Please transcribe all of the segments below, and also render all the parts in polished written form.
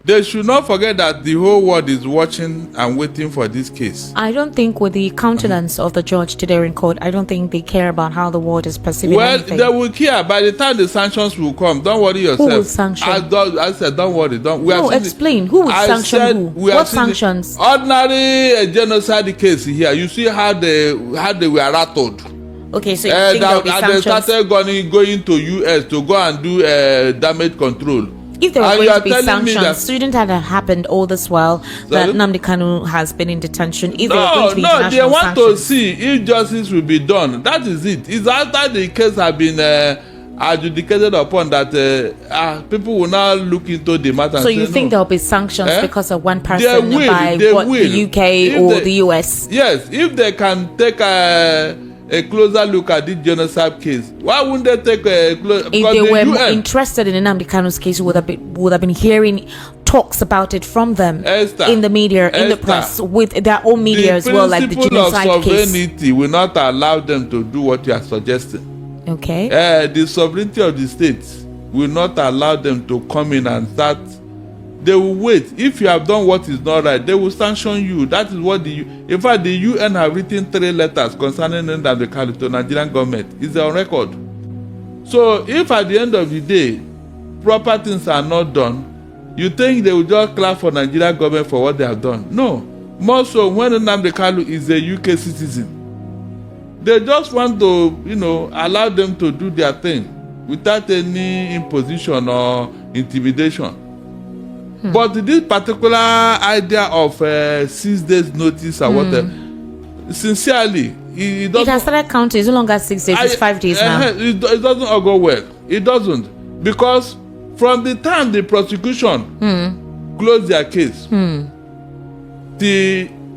They should not forget that the whole world is watching and waiting for this case. I don't think with the countenance of the judge today in court, I don't think they care about how the world is perceiving anything. They will care. By the time the sanctions will come, don't worry yourself. Who will sanction? I said, don't worry. Explain. Who will sanction who? What sanctions? Ordinary genocide case here. You see how they were rattled. Okay, so you think there will be sanctions? They started going to US to go and do damage control. If there were going to be sanctions, shouldn't that have happened all this while that Nnamdi Kanu has been in detention? If there were going to be they want sanctions, to see if justice will be done. That is it. It's after the case has been adjudicated upon that people will now look into the matter. So you think there will be sanctions because of one person by the UK or the US? Yes, if they can take a closer look at this genocide case. Why wouldn't they take a closer? If they were more interested in Nnamdi Kanu's case, would have been hearing talks about it from them in the media, in the press, with their own media as well, like the genocide case. The principle of sovereignty will not allow them to do what you are suggesting. Okay. The sovereignty of the states will not allow them to come in and start. They will wait. If you have done what is not right, they will sanction you. That is what in fact, the UN have written 3 letters concerning Nnamdi Kanu to Nigerian government. It's on record. So if at the end of the day, proper things are not done, you think they will just clap for Nigerian government for what they have done? No. More so when Nnamdi Kanu is a UK citizen. They just want to, allow them to do their thing without any imposition or intimidation. But this particular idea of 6 days notice or whatever, sincerely, it has started counting. It's no longer 6 days, it's 5 days now. It doesn't all go well. It doesn't. Because from the time the prosecution closed their case,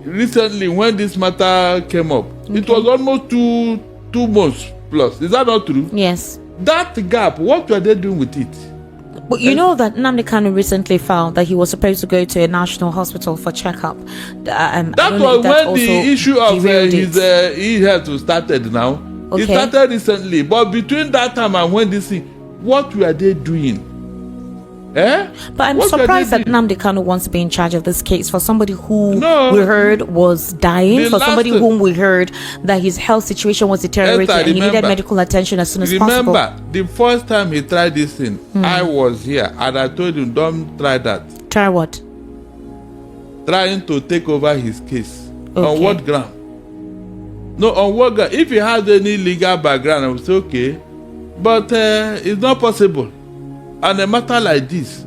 recently when this matter came up, it was almost two months plus. Is that not true? Yes. That gap, what were they doing with it? But you know that Nnamdi Kanu recently found that he was supposed to go to a national hospital for checkup. That was when the issue of his e-health started now. Okay. It started recently. But between that time and when this thing, what were they doing? But I'm surprised that Nnamdi Kanu wants to be in charge of this case for somebody who we heard was dying, for somebody whom we heard that his health situation was deteriorating and he needed medical attention as soon as possible. Remember, the first time he tried this thing, I was here and I told him, don't try that. Try what? Trying to take over his case. Okay. On what ground? No, on what ground? If he has any legal background, I would say, okay. But it's not possible. And a matter like this,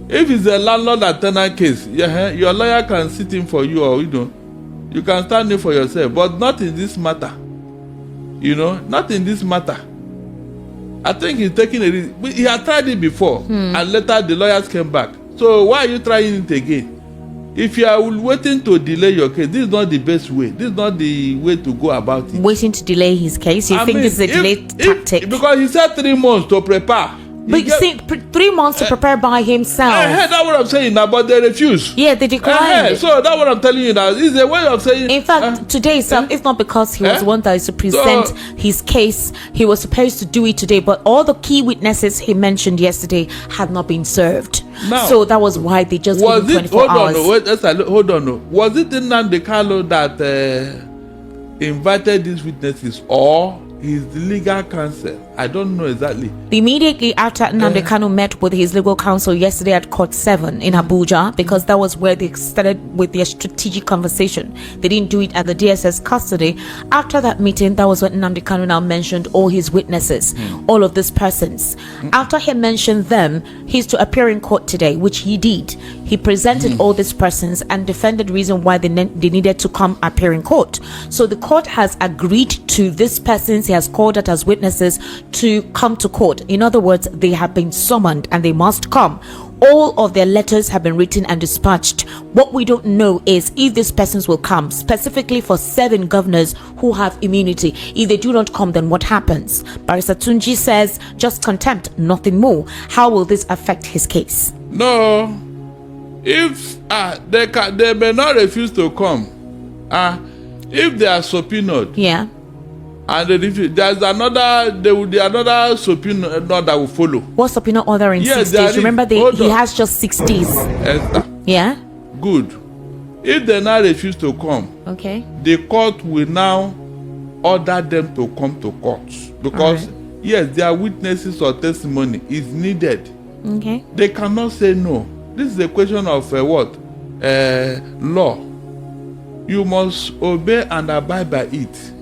if it's a landlord and tenant case, your lawyer can sit in for you, or you can stand in for yourself, but not in this matter. Not in this matter. I think he's taking a risk. He had tried it before, and later the lawyers came back. So why are you trying it again? If you are waiting to delay your case, this is not the best way. This is not the way to go about it. Waiting to delay his case? You think this is a delay tactic? Because he said 3 months to prepare. But you see, 3 months to prepare by himself. That's what I'm saying now, but they refuse. Yeah, they declined. So that's what I'm telling you now. It's a way of saying. In fact, today, it's not because he was one that is to present his case. He was supposed to do it today, but all the key witnesses he mentioned yesterday had not been served. Now, so that was why they just gave him 24 hours. Hold on. Was it Nnamdi Kanu that invited these witnesses, or his legal counsel? I don't know exactly. Immediately after Nnamdi Kanu met with his legal counsel yesterday at Court 7 in Abuja, because that was where they started with their strategic conversation. They didn't do it at the DSS custody. After that meeting, that was when Nnamdi Kanu now mentioned all his witnesses, all of these persons. After he mentioned them, he's to appear in court today, which he did. He presented all these persons and defended the reason why they needed to come appear in court. So the court has agreed to these persons he has called out as witnesses to come to court. In other words, they have been summoned and they must come. All of their letters have been written and dispatched. What we don't know is if these persons will come, specifically for 7 governors who have immunity. If they do not come, then what happens? Barrister Tunji says just contempt, nothing more. How will this affect his case? No. If they may not refuse to come. If they are subpoenaed, And they refuse. There's another. There will be another subpoena that will follow. What subpoena order in 6 days? Remember, he has just 6 days. Esther. Yeah. Good. If they now refuse to come, Okay. the court will now order them to come to court because yes, their witnesses or testimony is needed. Okay. They cannot say no. This is a question of what? Law. You must obey and abide by it.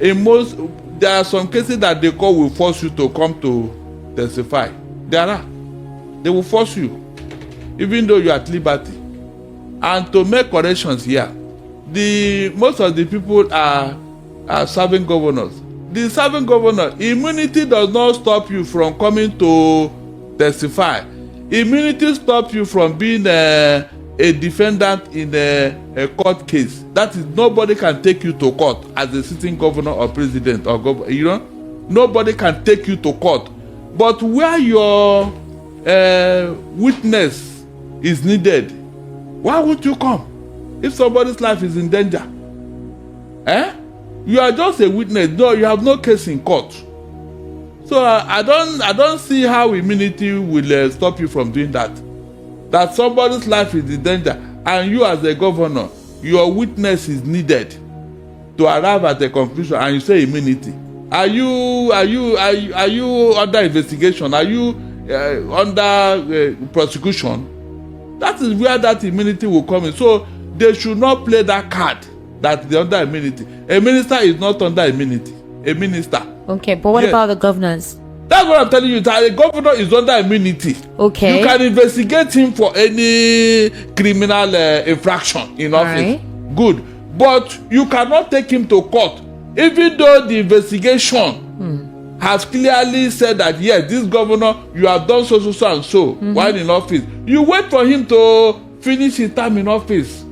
In most, there are some cases that the court will force you to come to testify. There are. They will force you, even though you are at liberty. And to make corrections here, most of the people are serving governors. The serving governor, immunity does not stop you from coming to testify. Immunity stops you from being a defendant in a court case. That is, nobody can take you to court as a sitting governor or president or governor. You know, nobody can take you to court. But where your witness is needed, why would you come? If somebody's life is in danger, you are just a witness. No, you have no case in court. So I don't see how immunity will stop you from doing that. That somebody's life is in danger, and you as a governor, your witness is needed to arrive at a conclusion, and you say immunity. Are you under investigation? Are you under prosecution? That is where that immunity will come in. So they should not play that card that they're under immunity. A minister is not under immunity. A minister. Okay, but what about the governors? That's what I'm telling you. That a governor is under immunity. Okay. You can investigate him for any criminal infraction in office. Right. Good. But you cannot take him to court, even though the investigation has clearly said that yes, this governor, you have done so and so while in office. You wait for him to finish his term in office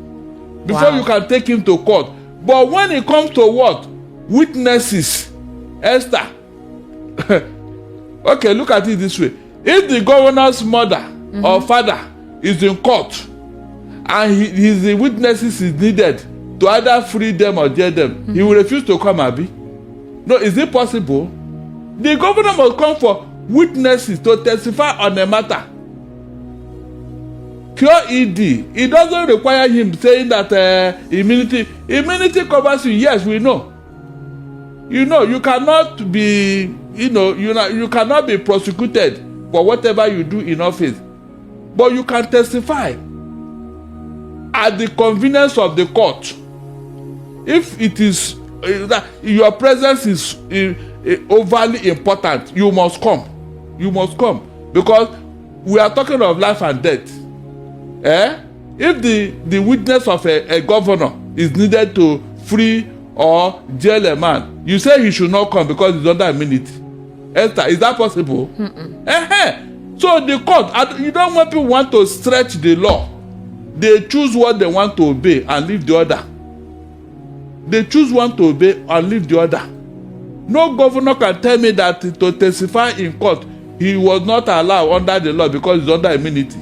before you can take him to court. But when it comes to what? Witnesses, Esther. Okay, look at it this way. If the governor's mother or father is in court and his witnesses is needed to either free them or jail them, he will refuse to come, Abi. No, is it possible? The governor must come for witnesses to testify on a matter. Pure ED. It doesn't require him saying that immunity covers you. Yes, we know. You know, you cannot be, you cannot be prosecuted for whatever you do in office. But you can testify at the convenience of the court. If it is that your presence is overly important, you must come. You must come, because we are talking of life and death. If the witness of a governor is needed to free or jail a man, you say he should not come because he's under immunity. Esther, is that possible? So the court, you don't want people want to stretch the law. They choose what they want to obey and leave the other. They choose one to obey and leave the other. No governor can tell me that to testify in court, he was not allowed under the law because he's under immunity.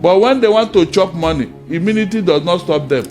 But when they want to chop money, immunity does not stop them.